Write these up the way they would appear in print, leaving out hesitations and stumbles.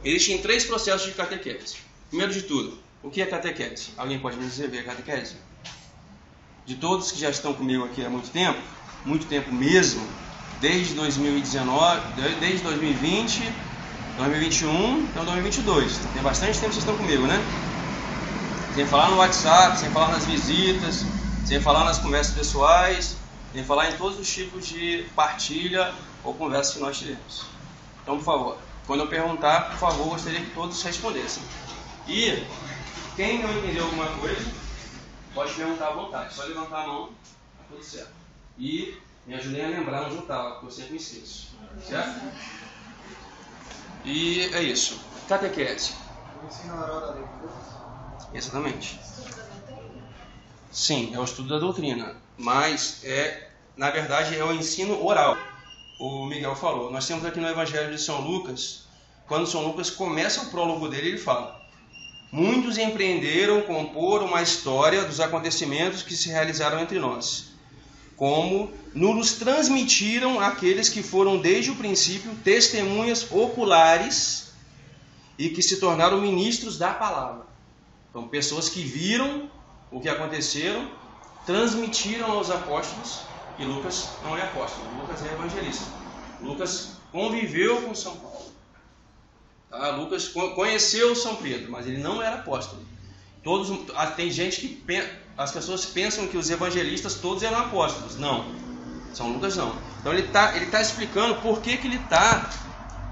Existem 3 processos de catequese. Primeiro de tudo, o que é catequese? Alguém pode me dizer o que é catequese? De todos que já estão comigo aqui há muito tempo mesmo, desde 2019, desde 2020, 2021, então 2022. Tem bastante tempo que vocês estão comigo, né? Sem falar no WhatsApp, sem falar nas visitas, sem falar nas conversas pessoais, sem falar em todos os tipos de partilha ou conversas que nós tivemos. Então, por favor, quando eu perguntar, por favor, gostaria que todos respondessem. E quem não entendeu alguma coisa, pode perguntar à vontade. Só levantar a mão, tá tudo certo. E me ajudem a lembrar onde eu estava, porque eu sempre me esqueço. Certo? E é isso. Catequese. O ensino oral da lei. Exatamente. Sim, é o estudo da doutrina, mas na verdade é o ensino oral. O Miguel falou, nós temos aqui no Evangelho de São Lucas, quando São Lucas começa o prólogo dele, ele fala: muitos empreenderam compor uma história dos acontecimentos que se realizaram entre nós, como nos transmitiram aqueles que foram desde o princípio testemunhas oculares e que se tornaram ministros da palavra. Então, pessoas que viram o que aconteceram, transmitiram aos apóstolos, e Lucas não é apóstolo, Lucas é evangelista. Lucas conviveu com São Paulo. Tá? Lucas conheceu São Pedro, mas ele não era apóstolo. Tem gente que as pessoas pensam que os evangelistas todos eram apóstolos. Não, São Lucas não. Então ele tá explicando por que ele está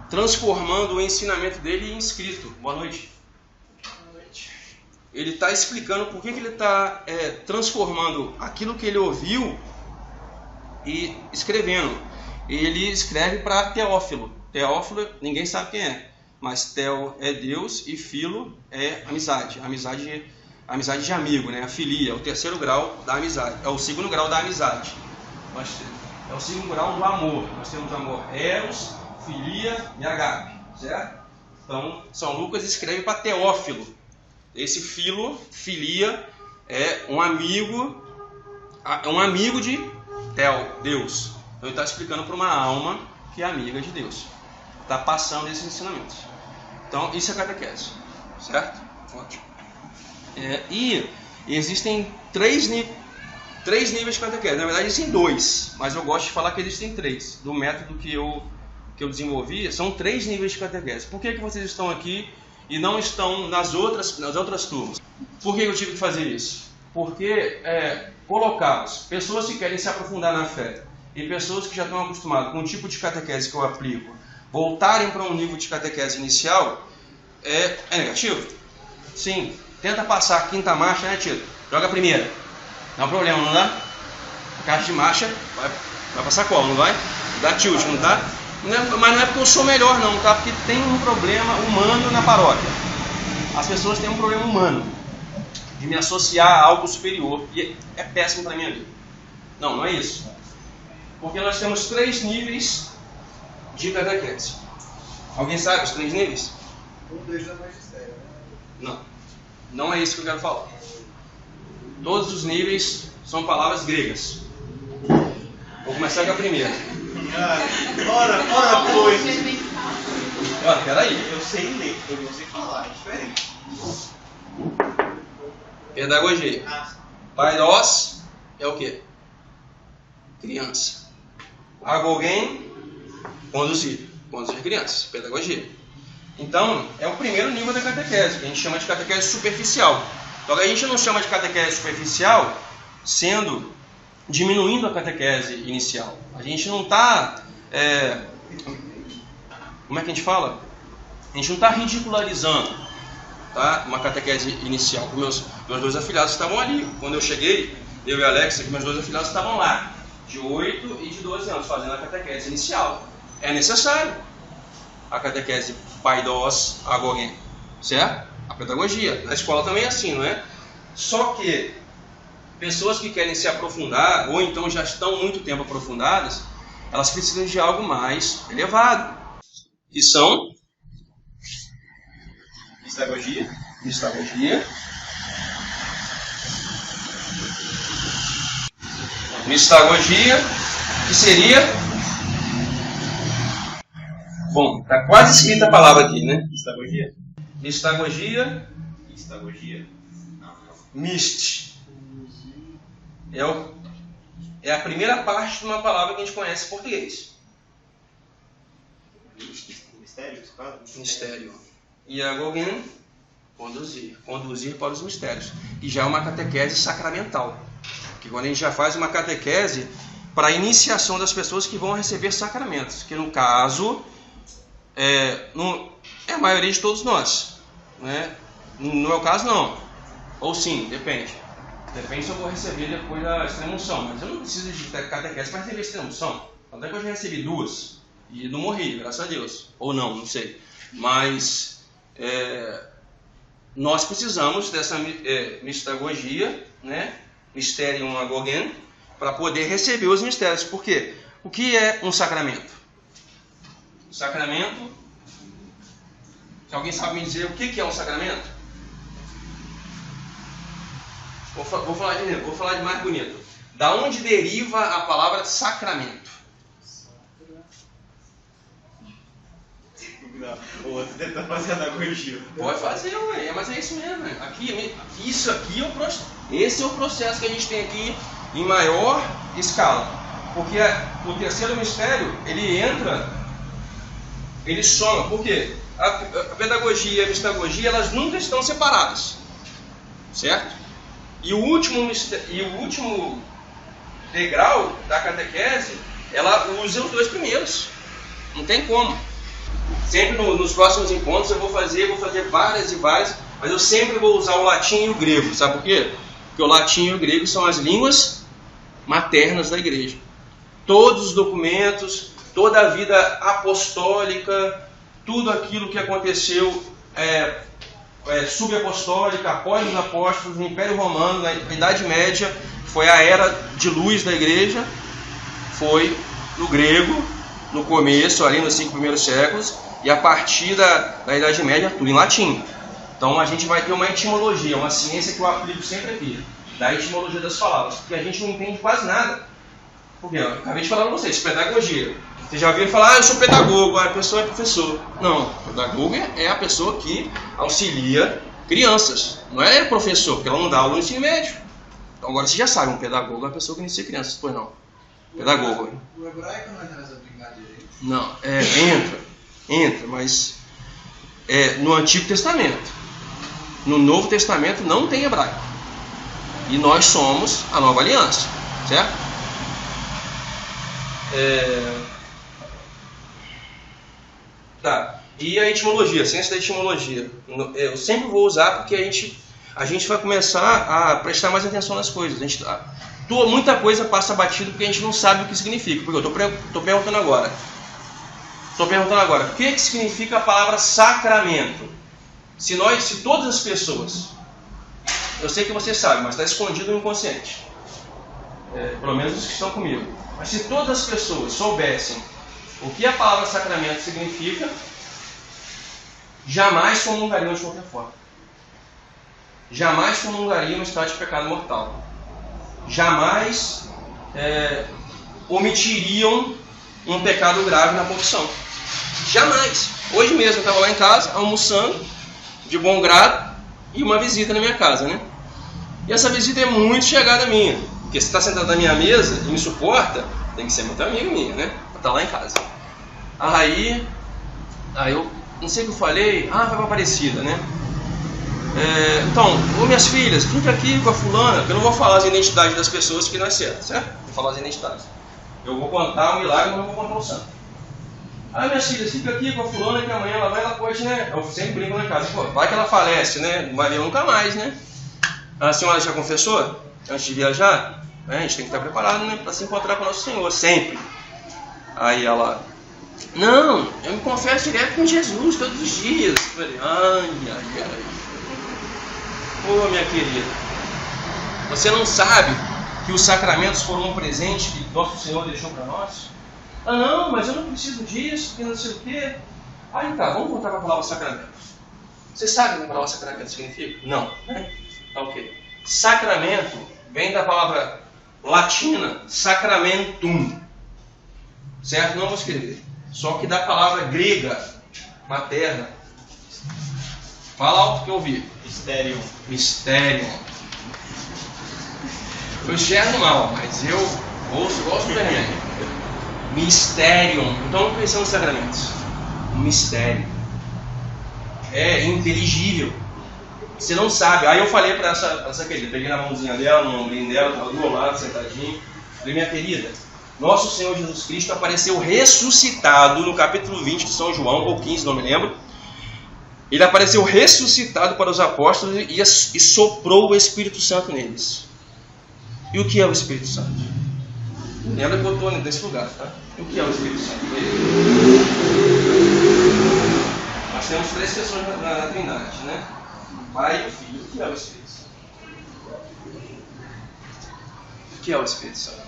transformando o ensinamento dele em escrito. Boa noite. Ele está explicando por que ele está transformando aquilo que ele ouviu e escrevendo. Ele escreve para Teófilo. Teófilo, ninguém sabe quem é, mas Teo é Deus e Filo é amizade. Amizade de amigo, né? A filia, é o 3º grau da amizade. É o 2º grau da amizade. É o 2º grau do amor. Nós temos amor eros, filia e agape, certo? Então, São Lucas escreve para Teófilo. Esse filia, é um amigo de Deus. Então ele está explicando para uma alma que é amiga de Deus. Está passando esses ensinamentos. Então isso é catequese, certo? Ótimo. E existem 3 níveis de catequese. Na verdade existem 2, mas eu gosto de falar que existem 3. Do método que eu desenvolvi, são 3 níveis de catequese. Por que vocês estão aqui e não estão nas outras turmas? Por que eu tive que fazer isso? Porque colocá-los, pessoas que querem se aprofundar na fé e pessoas que já estão acostumadas com o tipo de catequese que eu aplico, voltarem para um nível de catequese inicial, é negativo? Sim. Tenta passar a 5ª marcha, né, Tito? Joga a primeira. Não é um problema, não dá? A caixa de marcha vai passar qual, não vai? Dá tilt, não dá? Mas não é porque eu sou melhor não, tá? Porque tem um problema humano na paróquia. As pessoas têm um problema humano de me associar a algo superior, e é péssimo para a minha vida. Não é isso. Porque nós temos 3 níveis de catequese. Alguém sabe os 3 níveis? Um deles é magistério. Não é isso que eu quero falar. Todos os níveis são palavras gregas. Vou começar com a primeira. Ora, pois. Olha, peraí. Eu sei ler, eu não sei falar, é diferente. Pedagogia. Pairos é o quê? Criança. Agogen, conduzir crianças. Pedagogia. Então, é o primeiro nível da catequese, que a gente chama de catequese superficial. Então, a gente não chama de catequese superficial diminuindo a catequese inicial. A gente não está... como é que a gente fala? A gente não está ridicularizando, tá? Uma catequese inicial. Meus 2 afilhados estavam ali. Quando eu cheguei, eu e a Alexa, meus 2 afilhados estavam lá, de 8 e de 12 anos, fazendo a catequese inicial. É necessário a catequese paidos agogen, certo? A pedagogia. Na escola também é assim, não é? Só que pessoas que querem se aprofundar, ou então já estão muito tempo aprofundadas, elas precisam de algo mais elevado. Que são mistagogia, que seria Bom, tá quase escrita a palavra aqui, né? Mistagogia. Mistagogia. Mistagogia. Não. Mist. É a primeira parte de uma palavra que a gente conhece em português. Mistério, você fala? Mistério. E agogen, conduzir. Conduzir para os mistérios. E já é uma catequese sacramental. Que quando a gente já faz uma catequese para a iniciação das pessoas que vão receber sacramentos. Que no caso é a maioria de todos nós. Né? No meu caso não. Ou sim, depende. Depende se eu vou receber depois da extrema-unção. Mas eu não preciso de catequese para receber extrema-unção. Até que eu já recebi 2 e não morri, graças a Deus. Ou não sei. Mas nós precisamos dessa mistagogia, né? Mysterium agogen, para poder receber os mistérios. Por quê? O que é um sacramento? Sacramento. Se alguém sabe me dizer o que é um sacramento? Vou falar de mais bonito. Da onde deriva a palavra sacramento? Você tenta fazer anagogia. Pode fazer, mas é isso mesmo. Esse é o processo que a gente tem aqui em maior escala. Porque o terceiro mistério, ele soma. Por quê? A pedagogia e a mistagogia, elas nunca estão separadas. Certo? E o último degrau da catequese, ela usa os 2 primeiros. Não tem como. Sempre nos próximos encontros eu vou fazer várias e várias, mas eu sempre vou usar o latim e o grego. Sabe por quê? Porque o latim e o grego são as línguas maternas da igreja. Todos os documentos, toda a vida apostólica, tudo aquilo que aconteceu subapostólica, após os apóstolos, no Império Romano, na Idade Média, foi a era de luz da igreja, foi no grego, no começo, ali nos 5 primeiros séculos, e a partir da Idade Média, tudo em latim. Então a gente vai ter uma etimologia, uma ciência que eu aplico sempre aqui, da etimologia das palavras, porque a gente não entende quase nada. Porque eu acabei de falar para vocês, pedagogia. Você já ouviu falar, eu sou pedagogo, a pessoa é professor. Não, pedagogo é a pessoa que auxilia crianças. Não é professor, porque ela não dá aula no ensino médio. Então agora você já sabe, um pedagogo é a pessoa que inicia crianças, pois não. Pedagogo. O hebraico não entra nessa brincadeira aí? Não, entra, mas no Antigo Testamento. No Novo Testamento não tem hebraico. E nós somos a nova aliança, certo? Tá. E a etimologia, a ciência da etimologia. Eu sempre vou usar porque a gente vai começar a prestar mais atenção nas coisas. Muita coisa passa batido porque a gente não sabe o que significa. Porque eu estou perguntando agora. O que significa a palavra sacramento? Se todas as pessoas, eu sei que você sabe, mas está escondido no inconsciente. Pelo menos os que estão comigo. Mas se todas as pessoas soubessem o que a palavra sacramento significa, jamais comungariam de qualquer forma. Jamais comungariam um estado de pecado mortal. Jamais omitiriam um pecado grave na confissão. Jamais. Hoje mesmo eu estava lá em casa, almoçando, de bom grado, e uma visita na minha casa, né? E essa visita é muito chegada minha. Porque se está sentado na minha mesa e me suporta, tem que ser muito amigo minha, né? Pra estar lá em casa. Aí eu não sei o que eu falei, vai pra Aparecida, né? Então, minhas filhas, fica aqui com a fulana, porque eu não vou falar as identidades das pessoas que não é certo? Vou falar as identidades. Eu vou contar o milagre, mas não vou contar o santo. Minhas filhas, fica aqui com a fulana que amanhã ela pode, né? Eu sempre brinco lá em casa, vai que ela falece, né? Não vai ver nunca mais, né? A senhora já confessou? Antes de viajar? A gente tem que estar preparado, né? Para se encontrar com o nosso Senhor, sempre. Aí ela... Não, eu me confesso direto com Jesus, todos os dias. Eu falei, ai. Ô, minha querida, você não sabe que os sacramentos foram um presente que nosso Senhor deixou para nós? Não, mas eu não preciso disso, porque não sei o quê. Tá, vamos voltar para a palavra sacramento. Você sabe o que a palavra sacramento significa? Não. Tá ok. Sacramento vem da palavra latina sacramentum. Certo? Não vou escrever. só que da palavra grega, materna. Fala alto que eu ouvi. Mistério. Mistério. Eu enxergo mal, mas eu ouço igual o Superman. Mistério. Então não pensamos nos sacramentos. Um mistério. É inteligível. Você não sabe. Aí eu falei para essa querida, peguei na mãozinha dela, no ombrinho dela, estava do meu lado, sentadinho. Falei, minha querida, nosso Senhor Jesus Cristo apareceu ressuscitado no capítulo 20 de São João, ou 15, não me lembro. Ele apareceu ressuscitado para os apóstolos e soprou o Espírito Santo neles. E o que é o Espírito Santo? Lembra que eu estou nesse lugar, tá? E o que é o Espírito Santo? Nós temos 3 pessoas na Trindade, né? O Pai e o Filho. O que é o Espírito Santo? O que é o Espírito Santo?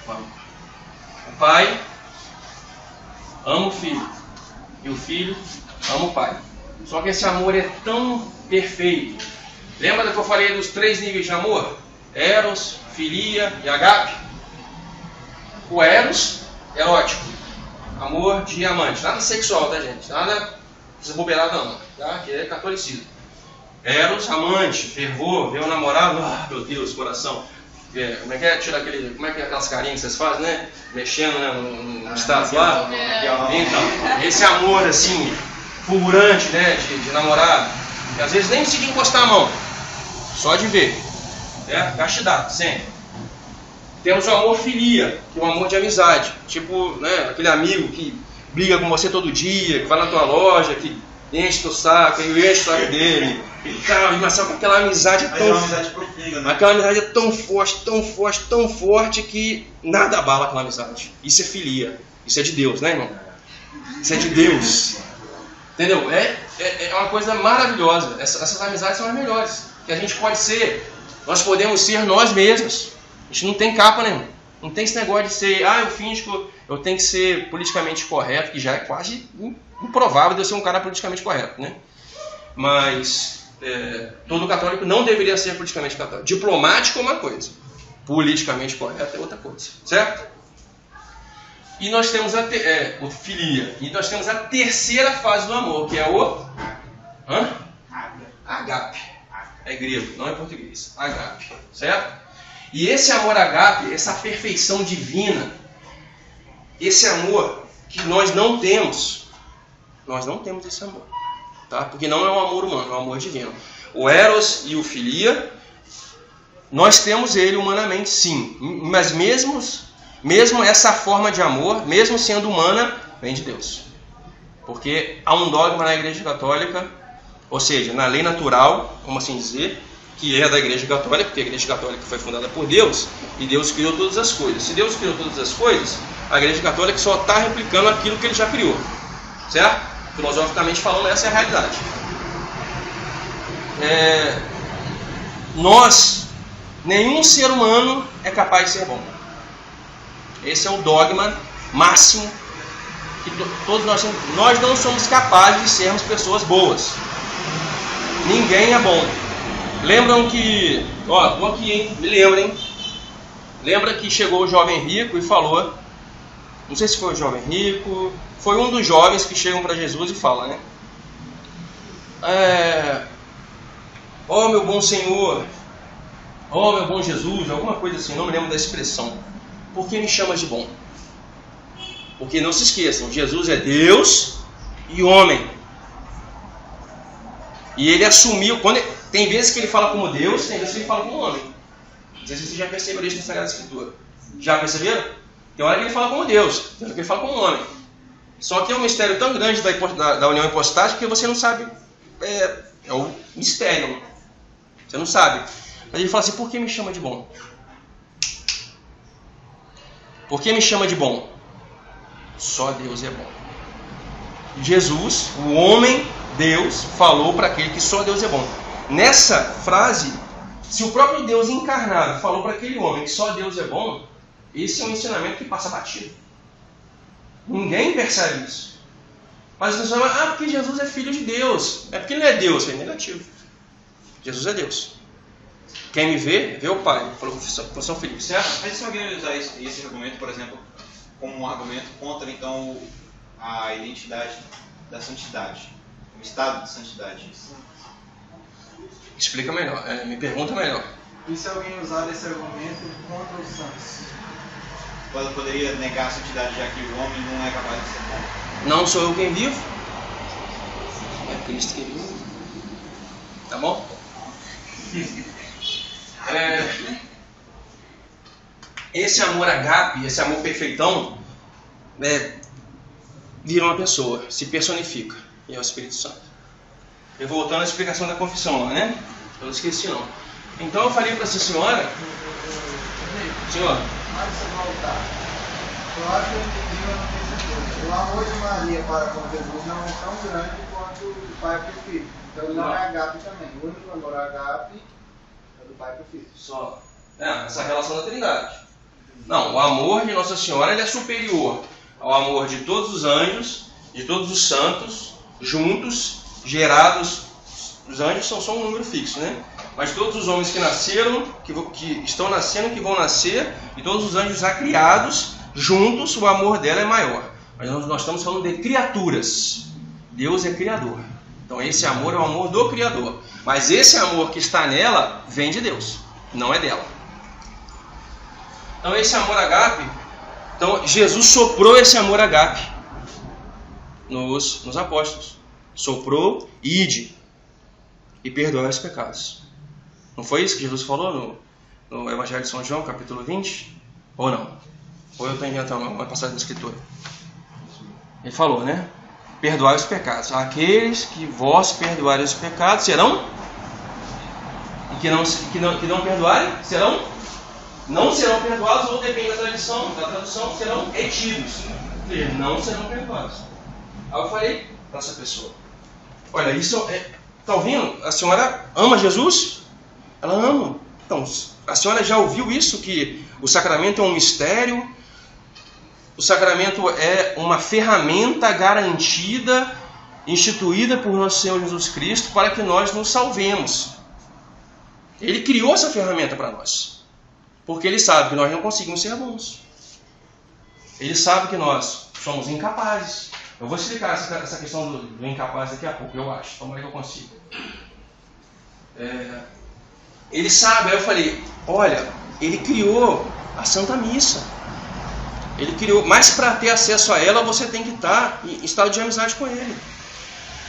O Pai ama o Filho. E o Filho ama o Pai. Só que esse amor é tão perfeito. Lembra do que eu falei dos 3 níveis de amor? Eros, filia e agape. O eros, erótico. Amor de amante. Nada sexual, tá, gente? Nada desbobeirado não. Tá? Que é catolicismo. Eros, amante, fervor, ver o namorado. Ah, meu Deus, coração. Como é que é? Tira aquele. Como é que é aquelas carinhas que vocês fazem, né? Mexendo, né, no status lá. Então, esse amor assim, fulgurante, né? De namorado. Que às vezes nem precisa encostar a mão. Só de ver. Castidade, sempre. Temos o amor filia, que é o amor de amizade. Tipo, né, aquele amigo que briga com você todo dia, que vai na tua loja, que enche teu saco, e enche o saco dele. Mas só que aquela amizade é tão. Mas é uma amizade profunda, né? Aquela amizade é tão forte, tão forte, tão forte que nada abala aquela amizade. Isso é filia. Isso é de Deus, né, irmão? Isso é de Deus. Entendeu? É uma coisa maravilhosa. Essas amizades são as melhores. Que a gente pode ser. Nós podemos ser nós mesmos. A gente não tem capa nenhuma. Não tem esse negócio de ser, eu finjo que eu tenho que ser politicamente correto, que já é quase improvável de eu ser um cara politicamente correto, né? Mas todo católico não deveria ser politicamente católico. Diplomático é uma coisa, politicamente correto é outra coisa, certo? E nós temos o filia. E nós temos a terceira fase do amor, que é o agape. É grego, não é português. Agape, certo? E esse amor agape, essa perfeição divina, esse amor que nós não temos esse amor, tá? Porque não é um amor humano, é um amor divino. O eros e o filia, nós temos ele humanamente sim, mas mesmo essa forma de amor, mesmo sendo humana, vem de Deus. Porque há um dogma na Igreja Católica, ou seja, na lei natural, como assim dizer, que é da Igreja Católica, porque a Igreja Católica foi fundada por Deus, e Deus criou todas as coisas. Se Deus criou todas as coisas, a Igreja Católica só está replicando aquilo que Ele já criou. Certo? Filosoficamente falando, essa é a realidade. Nenhum ser humano é capaz de ser bom. Esse é o dogma máximo que todos nós temos. Nós não somos capazes de sermos pessoas boas. Ninguém é bom. Lembram que... Tô aqui, hein? Me lembrem. Lembra que chegou o jovem rico e falou... Não sei se foi o jovem rico... Foi um dos jovens que chegam para Jesus e falam, né? Meu bom Senhor... meu bom Jesus... Alguma coisa assim, não me lembro da expressão. Por que me chamas de bom? Porque não se esqueçam, Jesus é Deus e homem. E ele assumiu... Tem vezes que ele fala como Deus, tem vezes que ele fala como homem. Não sei se vocês já perceberam isso na Sagrada Escritura. Já perceberam? Tem hora que ele fala como Deus, tem hora que ele fala como homem. Só que é um mistério tão grande da união hipostática que você não sabe. É um mistério. Você não sabe. Mas ele fala assim, por que me chama de bom? Por que me chama de bom? Só Deus é bom. Jesus, o homem, Deus, falou para aquele que só Deus é bom. Nessa frase, se o próprio Deus encarnado falou para aquele homem que só Deus é bom, esse é um ensinamento que passa batido. Ninguém percebe isso. Mas você fala, porque Jesus é filho de Deus. É porque ele não é Deus, é negativo. Jesus é Deus. Quem me vê, vê o Pai. Falou São Felipe, certo? Mas se alguém usar esse argumento, por exemplo, como um argumento contra, então, a identidade da santidade, o estado de santidade. Explica melhor, me pergunta melhor. E se alguém usar esse argumento contra os santos? Ela poderia negar a santidade, já que o homem não é capaz de ser bom. Não sou eu quem vivo, é Cristo que vive. Tá bom? Esse amor agape, esse amor perfeitão, vira uma pessoa, se personifica, e é o Espírito Santo. Eu voltando à explicação da confissão lá, né? Eu não esqueci não. Então eu falei para essa senhora, senhora, Mas se voltar, eu acho que eu entendi, eu não tenho certeza. O amor de Maria para com Jesus não é tão grande quanto o pai para o filho. Então não é agape também. O único amor agape é do pai para o filho. só essa relação da Trindade. Não, o amor de Nossa Senhora ele é superior ao amor de todos os anjos, de todos os santos, juntos, gerados. Os anjos são só um número fixo, né? Mas todos os homens que nasceram, que estão nascendo, que vão nascer, e todos os anjos já criados, juntos, o amor dela é maior. Mas nós estamos falando de criaturas. Deus é criador. Então esse amor é o amor do Criador. Mas esse amor que está nela vem de Deus, não é dela. Então esse amor agape, então Jesus soprou esse amor agape nos apóstolos. Soprou, ide e perdoai os pecados. Não foi isso que Jesus falou no Evangelho de São João, capítulo 20? Ou não? Ou eu estou inventando uma passagem da Escritura? Ele falou, né? Perdoai os pecados. Aqueles que vós perdoarem os pecados serão... E que não perdoarem, não serão perdoados, ou depende da tradução, serão retidos. Ou seja, não serão perdoados. Aí eu falei para essa pessoa, olha, isso está ouvindo? A senhora ama Jesus? Ela ama. Então, a senhora já ouviu isso, que o sacramento é um mistério, o sacramento é uma ferramenta garantida, instituída por nosso Senhor Jesus Cristo para que nós nos salvemos. Ele criou essa ferramenta para nós, porque Ele sabe que nós não conseguimos ser bons. Ele sabe que nós somos incapazes. Eu vou explicar essa questão do incapaz daqui a pouco, eu acho. Tomara que eu consiga. Ele sabe, aí eu falei, olha, Ele criou a Santa Missa. Ele criou, mas para ter acesso a ela, você tem que estar em estado de amizade com Ele.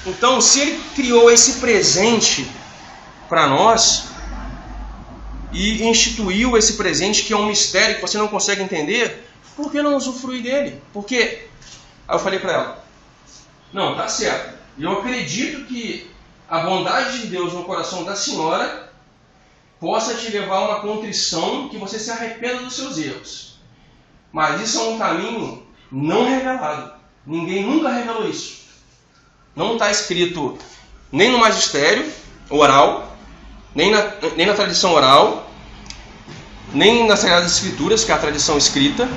Então, se Ele criou esse presente para nós, e instituiu esse presente que é um mistério que você não consegue entender, por que não usufruir dele? Porque, aí eu falei para ela, não, tá certo, eu acredito que a bondade de Deus no coração da senhora possa te levar a uma contrição, que você se arrependa dos seus erros. Mas isso é um caminho não revelado. Ninguém nunca revelou isso. Não está escrito nem no magistério oral, nem na tradição oral, nem nas Sagradas Escrituras, que é a tradição escrita,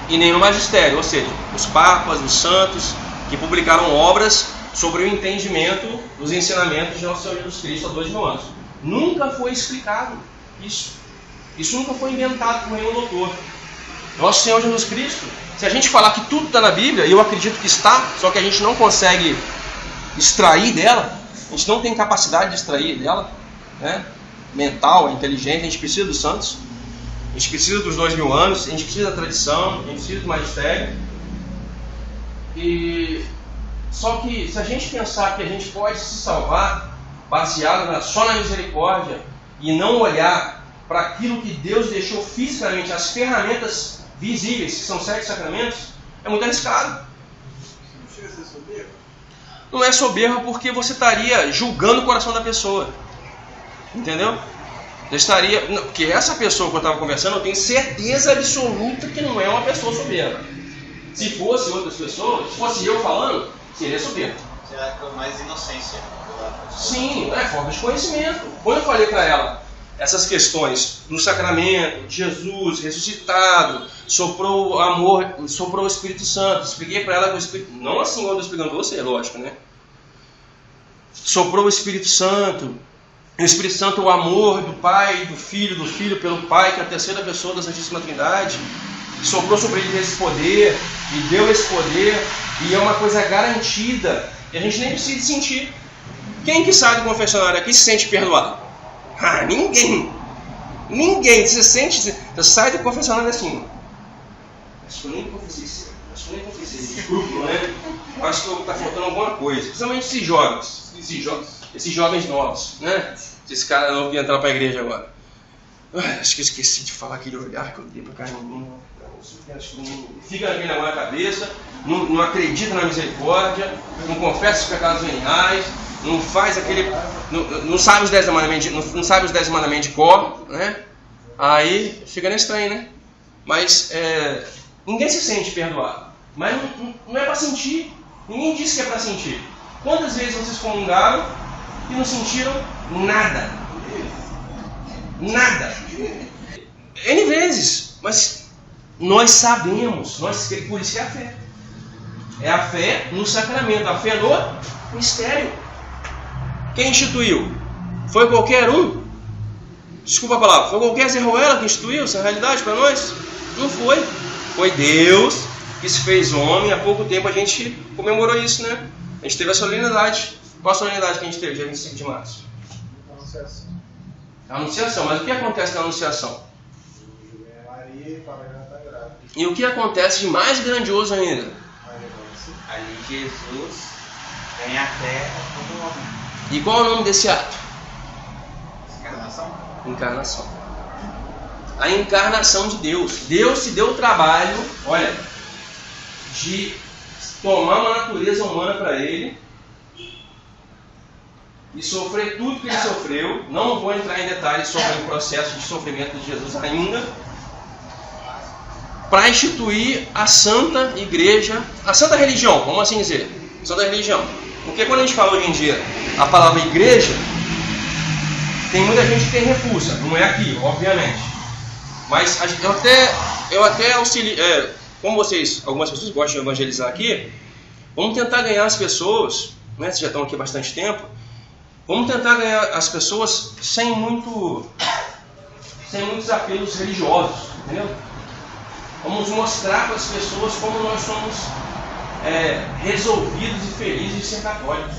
e nem no magistério, ou seja, os papas, os santos, que publicaram obras sobre o entendimento dos ensinamentos de Nosso Senhor Jesus Cristo há 2000 anos. Nunca foi explicado isso. Isso nunca foi inventado por nenhum doutor. Nosso Senhor Jesus Cristo, se a gente falar que tudo está na Bíblia, e eu acredito que está, só que a gente não consegue extrair dela, a gente não tem capacidade de extrair dela, né? Mental, inteligente, a gente precisa dos santos, a gente precisa dos 2000 anos, a gente precisa da tradição, a gente precisa do magistério. E só que se a gente pensar que a gente pode se salvar baseado só na misericórdia e não olhar para aquilo que Deus deixou fisicamente, as ferramentas visíveis, que são 7 sacramentos, é muito arriscado. Não chega a ser soberba? Não é soberba porque você estaria julgando o coração da pessoa. Entendeu? Você estaria... Porque essa pessoa que eu estava conversando, eu tenho certeza absoluta que não é uma pessoa soberba. Se fosse outras pessoas, se fosse eu falando, seria soberba. Será que é mais inocência? Sim, é falta de conhecimento. Quando eu falei para ela essas questões do sacramento, Jesus ressuscitado, soprou o amor, soprou o Espírito Santo, expliquei para ela que o Espírito... Não assim quando eu explicando para você, lógico, né? Soprou o Espírito Santo. O Espírito Santo é o amor do Pai, do Filho pelo Pai, que é a terceira pessoa da Santíssima Trindade. soprou sobre ele esse poder, e deu esse poder, e é uma coisa garantida, e a gente nem precisa sentir. Quem que sai do confessionário aqui se sente perdoado? Ah, ninguém! Ninguém! Você sai do confessionário assim. Acho que eu nem confessei isso. Desculpa, né? Acho que está faltando alguma coisa. Principalmente esses jovens novos, né? Esse cara novo que entrar para a igreja agora. Acho que eu esqueci de falar aquele olhar que eu dei para Carmen. Fica naquele negócio na cabeça, não acredita na misericórdia, não confessa os pecados veniais, não faz aquele. Não sabe os 10 mandamentos, não sabe os 10 mandamentos de cor, né? Aí fica nesse trem, né? Mas ninguém se sente perdoado. Mas não é para sentir. Ninguém disse que é para sentir. Quantas vezes vocês comungaram e não sentiram nada? Nada. N vezes. Mas nós sabemos. Por isso que é a fé. É a fé no sacramento. A fé no mistério. Quem instituiu? Foi qualquer um? Desculpa a palavra. Foi qualquer Zé Ruela que instituiu essa realidade para nós? Não foi. Foi Deus que se fez homem. Há pouco tempo a gente comemorou isso, né? A gente teve a solenidade. Qual a solenidade que a gente teve, dia 25 de março? Anunciação. A anunciação. Mas o que acontece na anunciação? Maria fala que ela está grávida. E o que acontece de mais grandioso ainda? Ali Jesus vem à terra como homem. E qual é o nome desse ato? Encarnação. Encarnação. A encarnação de Deus. Deus se deu o trabalho, olha, de tomar uma natureza humana para ele e sofrer tudo que ele sofreu. Não vou entrar em detalhes sobre o processo de sofrimento de Jesus ainda, para instituir a Santa Igreja, a Santa Religião, vamos assim dizer, Santa Religião. Porque quando a gente fala hoje em dia a palavra igreja, tem muita gente que tem repulsa, não é aqui, obviamente. Mas eu até auxilio, como algumas pessoas gostam de evangelizar aqui, vamos tentar ganhar as pessoas, né, vocês já estão aqui há bastante tempo, vamos tentar ganhar as pessoas sem muitos apelos religiosos, entendeu? Vamos mostrar para as pessoas como nós somos resolvidos e felizes de ser católicos.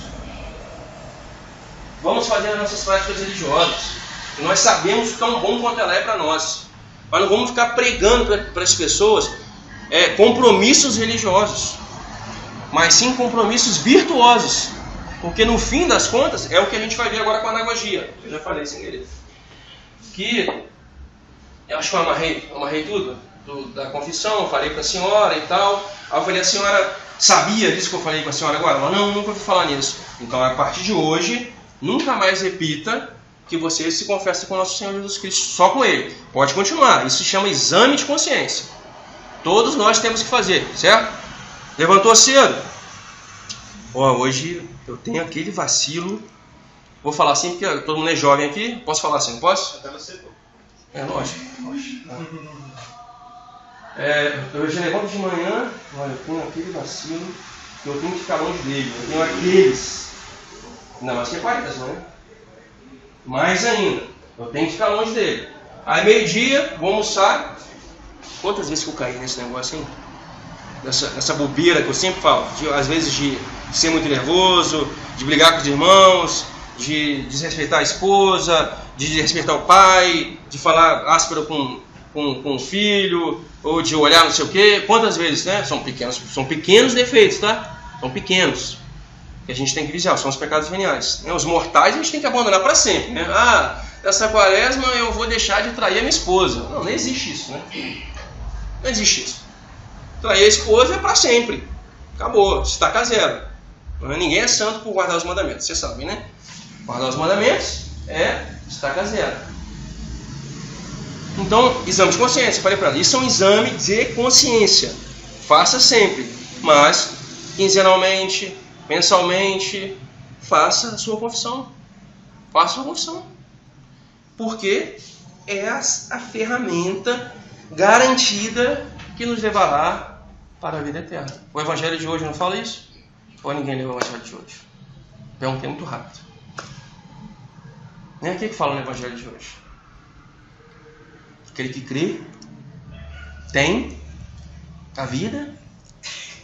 Vamos fazer as nossas práticas religiosas. Nós sabemos tão bom quanto ela é para nós. Mas não vamos ficar pregando para as pessoas compromissos religiosos, mas sim compromissos virtuosos. Porque no fim das contas é o que a gente vai ver agora com a anagogia. Eu já falei sem querer. Que eu acho que eu amarrei tudo da confissão, eu falei para a senhora e tal. Aí eu falei, a senhora sabia disso que eu falei com a senhora agora? Ela, não, nunca ouvi falar nisso. Então a partir de hoje, nunca mais repita que você se confessa com o nosso Senhor Jesus Cristo, só com Ele. Pode continuar, isso se chama exame de consciência. Todos nós temos que fazer, certo? Levantou cedo? Hoje eu tenho aquele vacilo. Vou falar assim porque todo mundo é jovem aqui. Posso falar assim, não posso? Até você, pô. Lógico. Eu já levanto de manhã, olha, eu tenho aquele vacilo que eu tenho que ficar longe dele. Eu tenho aqueles. Não, mas que é 40 das manhã. Mais ainda, eu tenho que ficar longe dele. Aí meio-dia, vou almoçar. Quantas vezes que eu caí nesse negócio, hein? Nessa bobeira que eu sempre falo. Às vezes de ser muito nervoso, de brigar com os irmãos, de desrespeitar a esposa, de desrespeitar o pai, de falar áspero com o filho, ou de olhar não sei o quê. Quantas vezes, né? São pequenos defeitos, tá? São pequenos. Que a gente tem que vigiar, são os pecados veniais. Os mortais a gente tem que abandonar para sempre. Né? Nessa quaresma eu vou deixar de trair a minha esposa. Não existe isso. Né? Não existe isso. Trair a esposa é para sempre. Acabou, estaca zero. Ninguém é santo por guardar os mandamentos, vocês sabem, né? Guardar os mandamentos é estaca zero. Então, exame de consciência, falei para ela, isso é um exame de consciência. Faça sempre, mas quinzenalmente, mensalmente, faça a sua confissão. Faça a sua confissão. Porque é a ferramenta garantida que nos levará para a vida eterna. O Evangelho de hoje não fala isso? Ou ninguém leu o Evangelho de hoje? Perguntei muito rápido. Nem aqui que fala no Evangelho de hoje. Aquele que crê tem A vida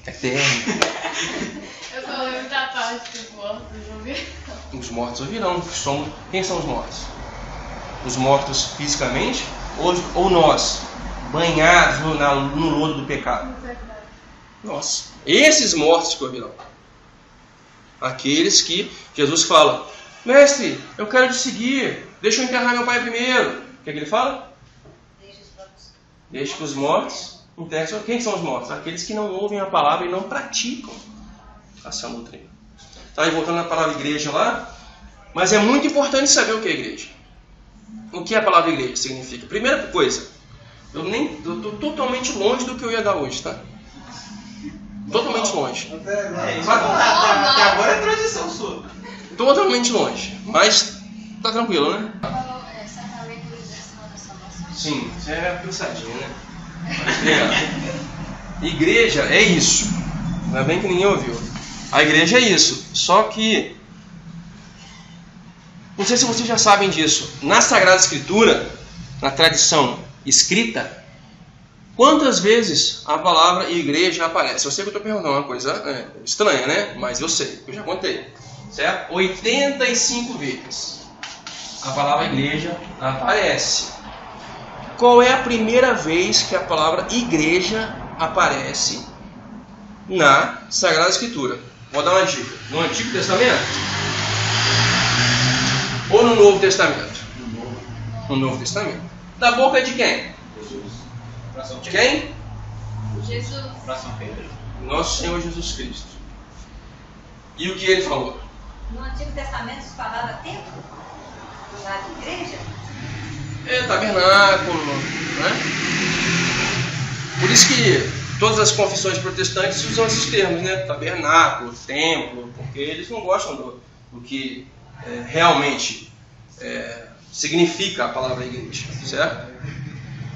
eterna. Eu só lembro da parte dos mortos ouvirão. Os mortos ouvirão. Quem são os mortos? Os mortos fisicamente ou nós, banhados no lodo do pecado? Nós. Esses mortos que ouvirão. Aqueles que Jesus fala: mestre, eu quero te seguir, deixa eu enterrar meu pai primeiro. O que é que ele fala? Deixa que os mortos enterrem. Quem são os mortos? Aqueles que não ouvem a palavra e não praticam a sã doutrina. Tá, aí voltando na palavra igreja lá, mas é muito importante saber o que é igreja. O que a palavra igreja significa? Primeira coisa, eu estou totalmente longe do que eu ia dar hoje, tá? Totalmente longe. Até agora é tradição sua. Totalmente longe, mas tá tranquilo, né? Sacramento da salvação. Sim, você é pensadinho, né? Igreja é isso. Ainda bem que ninguém ouviu. A igreja é isso. Só que, não sei se vocês já sabem disso, na Sagrada Escritura, na tradição escrita, quantas vezes a palavra igreja aparece? Eu sei que eu estou perguntando uma coisa estranha, né? Mas eu sei, eu já contei. Certo? 85 vezes a palavra igreja aparece. Qual é a primeira vez que a palavra igreja aparece na Sagrada Escritura? Vou dar uma dica. No Antigo Testamento? Ou no Novo Testamento? No Novo Testamento. Da boca de quem? Jesus. De quem? Jesus. Nosso Senhor Jesus Cristo. E o que ele falou? No Antigo Testamento se falava templo, do lado de igreja. Tabernáculo, né? Por isso que todas as confissões protestantes usam esses termos, né? Tabernáculo, templo, porque eles não gostam do que realmente significa a palavra igreja, certo?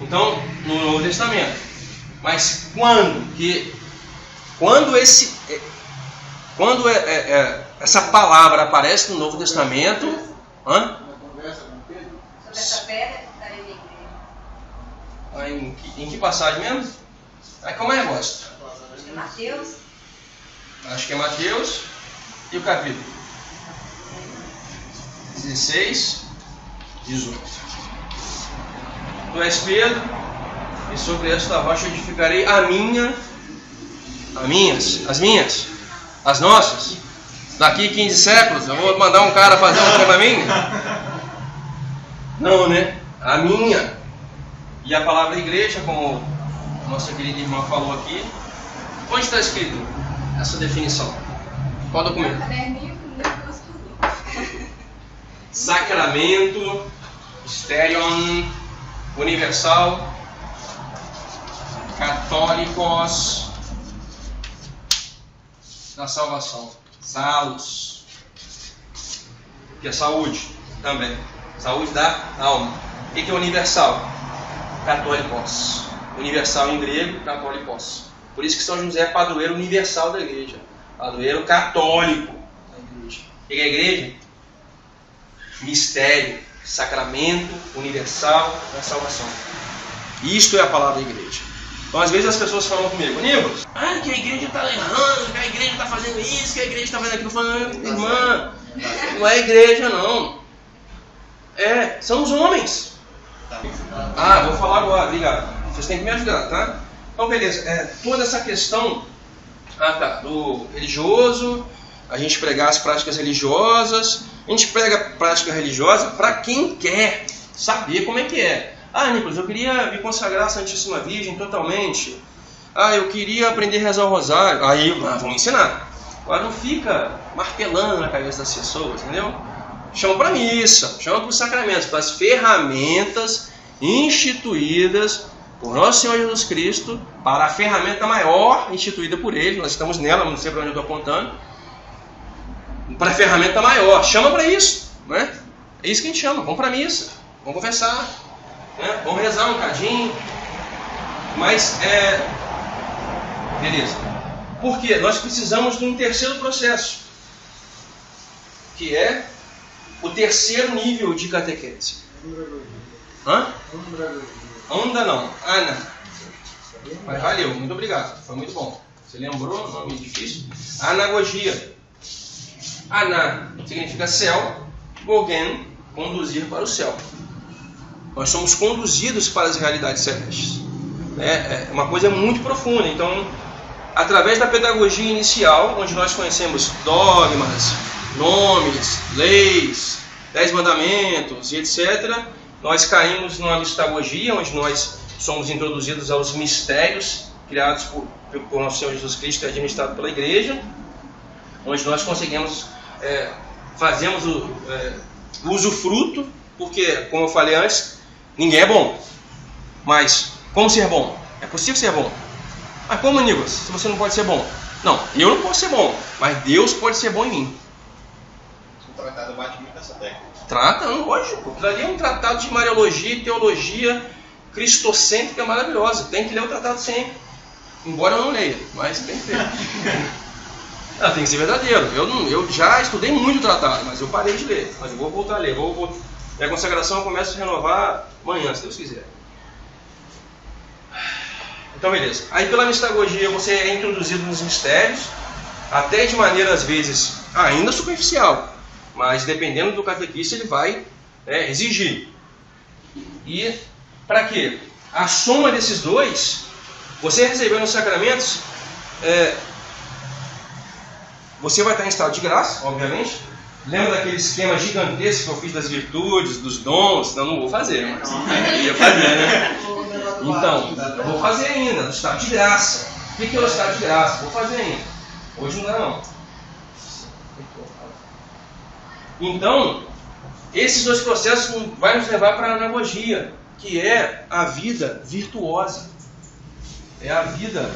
Então, no Novo Testamento. Mas quando essa palavra aparece no Novo Testamento, Essa pedra que está em igreja. em que passagem mesmo? É que eu mais gosto. Mateus. Acho que é Mateus. E o capítulo? 16, 18. Tu és Pedro, e sobre esta rocha edificarei as nossas. Daqui 15 séculos, eu vou mandar um cara fazer uma pra mim? Não, né? A minha. E a palavra igreja, como nossa querida irmã falou aqui, onde está escrito essa definição? Qual documento? Sacramento, Mysterion, Universal, Católicos da Salvação, Salus, que é saúde também, saúde da alma. O que é universal? Católicos. Universal em grego, católicos. Por isso que São José é padroeiro universal da igreja, padroeiro católico da igreja. O que é a igreja? Mistério, sacramento universal da salvação. Isto é a palavra igreja. Então, às vezes as pessoas falam comigo, Nicolas, que a igreja está errando, que a igreja está fazendo isso, que a igreja está fazendo aquilo. Falando, irmã, não é igreja não. São os homens. Vou falar agora, obrigado. Vocês têm que me ajudar, tá? Então, beleza. Toda essa questão do religioso, a gente pregar as práticas religiosas, a gente prega prática religiosa para quem quer saber como é que é. Nicolas, eu queria me consagrar à Santíssima Virgem totalmente. Eu queria aprender a rezar o rosário. Aí, vamos ensinar. Agora não fica martelando na cabeça das pessoas, entendeu? Chama para missa, chama para os sacramentos, para as ferramentas instituídas por Nosso Senhor Jesus Cristo, para a ferramenta maior instituída por Ele. Nós estamos nela, não sei para onde eu estou apontando. Para a ferramenta maior, chama para isso, né? É isso que a gente chama, vamos para a missa, vamos conversar, né? Vamos rezar um bocadinho. Mas, beleza. Por quê? Nós precisamos de um terceiro processo, que é o terceiro nível de catequese. Anda não. Mas valeu, muito obrigado. Foi muito bom. Você lembrou o nome difícil? Anagogia. Ana significa céu, gogen, conduzir para o céu. Nós somos conduzidos para as realidades celestes. É uma coisa muito profunda. Então, através da pedagogia inicial, onde nós conhecemos dogmas, nomes, leis, 10 mandamentos e etc., nós caímos numa mistagogia, onde nós somos introduzidos aos mistérios criados por nosso Senhor Jesus Cristo e administrado pela igreja, onde nós conseguimos, fazemos o usufruto, porque, como eu falei antes, ninguém é bom. Mas como ser bom? É possível ser bom. Mas como, Nicolas, se você não pode ser bom? Não, eu não posso ser bom, mas Deus pode ser bom em mim. O tratado bate muito nessa tecla. Trata, lógico. Aquilo ali é um tratado de Mariologia e teologia cristocêntrica maravilhosa. Tem que ler o tratado sempre. Embora eu não leia, mas tem que ter. Tem que ser verdadeiro. Eu já estudei muito o tratado, mas eu parei de ler. Mas eu vou voltar a ler. Minha consagração eu começo a renovar amanhã, se Deus quiser. Então, beleza. Aí, pela mistagogia, você é introduzido nos mistérios, até de maneira, às vezes, ainda superficial. Mas, dependendo do catequista, ele vai exigir. E, para quê? A soma desses dois, você recebendo os sacramentos, você vai estar em estado de graça, obviamente. Lembra daquele esquema gigantesco que eu fiz das virtudes, dos dons? Não vou fazer, mas eu ia fazer, né? Então, eu vou fazer ainda, no estado de graça. O que é o estado de graça? Vou fazer ainda. Hoje não dá, não. Então, esses dois processos vão nos levar para a anagogia, que é a vida virtuosa. É a vida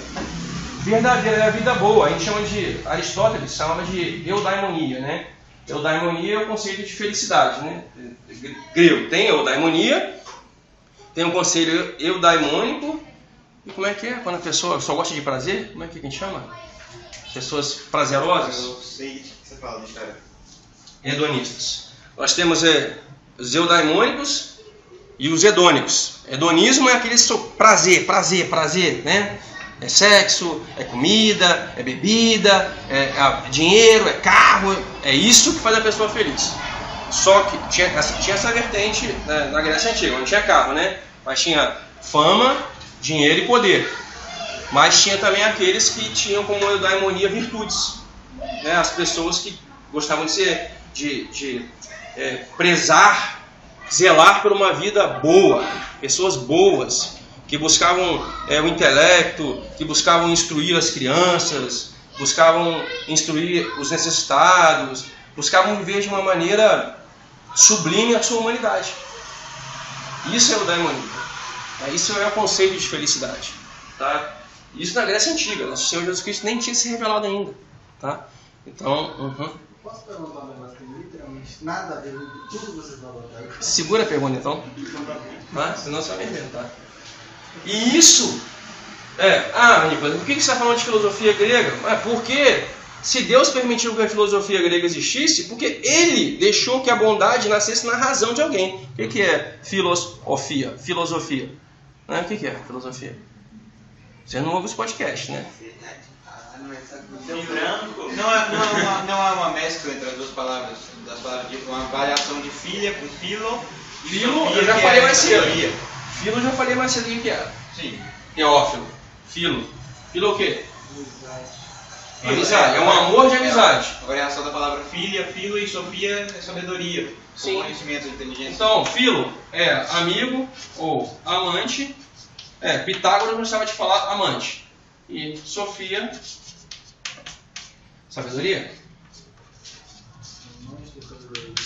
verdadeira, é a vida boa. A gente chama de, Aristóteles chamava de eudaimonia, né? Eudaimonia é o conceito de felicidade, né? Grego tem eudaimonia, tem um conselho eudaimônico. E como é que é quando a pessoa só gosta de prazer? Como é que a gente chama? Pessoas prazerosas? Eu sei o que você fala, né, cara? Hedonistas. Nós temos os eudaimônicos e os hedônicos. Hedonismo é aquele prazer, né? É sexo, é comida, é bebida, é dinheiro, é carro, é isso que faz a pessoa feliz. Só que tinha essa vertente na Grécia Antiga, não tinha carro, né? Mas tinha fama, dinheiro e poder. Mas tinha também aqueles que tinham como eudaimonia virtudes, né? As pessoas que gostavam de prezar, zelar por uma vida boa, pessoas boas, que buscavam o intelecto, que buscavam instruir as crianças, buscavam instruir os necessitados, buscavam viver de uma maneira sublime a sua humanidade. Isso é o daimonia. Isso é o conceito de felicidade. Tá? Isso na Grécia Antiga. Nosso Senhor Jesus Cristo nem tinha se revelado ainda. Tá? Então, Posso perguntar um negócio que literalmente nada a ver com tudo que vocês vão botar? segura a pergunta então. Tá? Senão você vai me inventar. E isso Nicolas, por que você está falando de filosofia grega? Porque se Deus permitiu que a filosofia grega existisse, porque Ele deixou que a bondade nascesse na razão de alguém. O que é filosofia? O que é filosofia? Você não ouve os podcasts, né? Não é uma mescla entre as duas palavras, das palavras de uma variação de filha com filo. Filo, eu já falei mais cedo. Filo, eu já falei mais cedo que era. Sim. Teófilo. Filo. Filo o quê? Amizade. É um amor de amizade. A variação da palavra filha, filo e sofia é sabedoria. Sim. Conhecimento, inteligência. Então, filo é amigo ou amante. Pitágoras gostava de falar amante. E Sofia, sabedoria.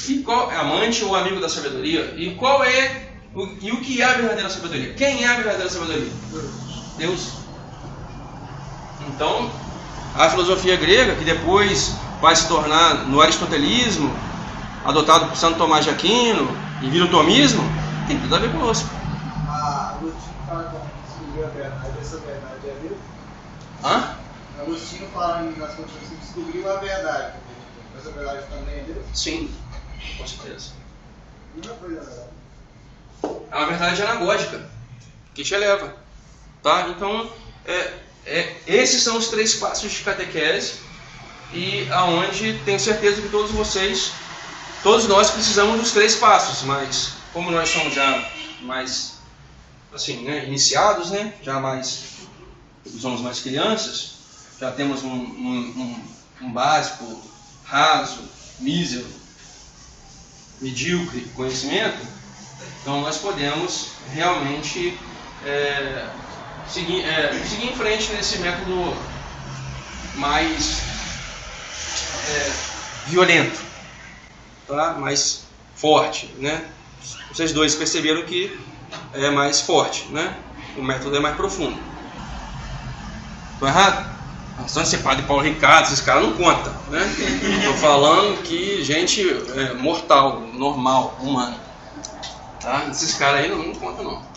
E qual é amante ou amigo da sabedoria? E qual é o que é a verdadeira sabedoria? Quem é a verdadeira sabedoria? Deus. Então, a filosofia grega, que depois vai se tornar no aristotelismo, adotado por Santo Tomás de Aquino, e vira o tomismo, tem tudo a ver conosco. Agostinho fala que descobriu a verdade, essa verdade é Deus? Agostinho fala nas condições que descobriu a verdade, essa verdade também é Deus? Sim, com certeza. Não foi a verdade. É uma verdade anagógica, que te eleva. Tá? Então, esses são os 3 passos de catequese, e aonde tenho certeza que todos nós precisamos dos 3 passos, mas como nós somos já mais assim, né, iniciados, né, já somos mais crianças, já temos um básico, raso, mísero, medíocre conhecimento, então nós podemos realmente seguir em frente nesse método mais violento, tá? Mais forte, né? Vocês dois perceberam que é mais forte, né? O método é mais profundo. Estou errado? Só esse padre Paulo Ricardo, esses caras não contam, né? Estou falando que gente mortal, normal, humana, tá? Esses caras aí não contam não.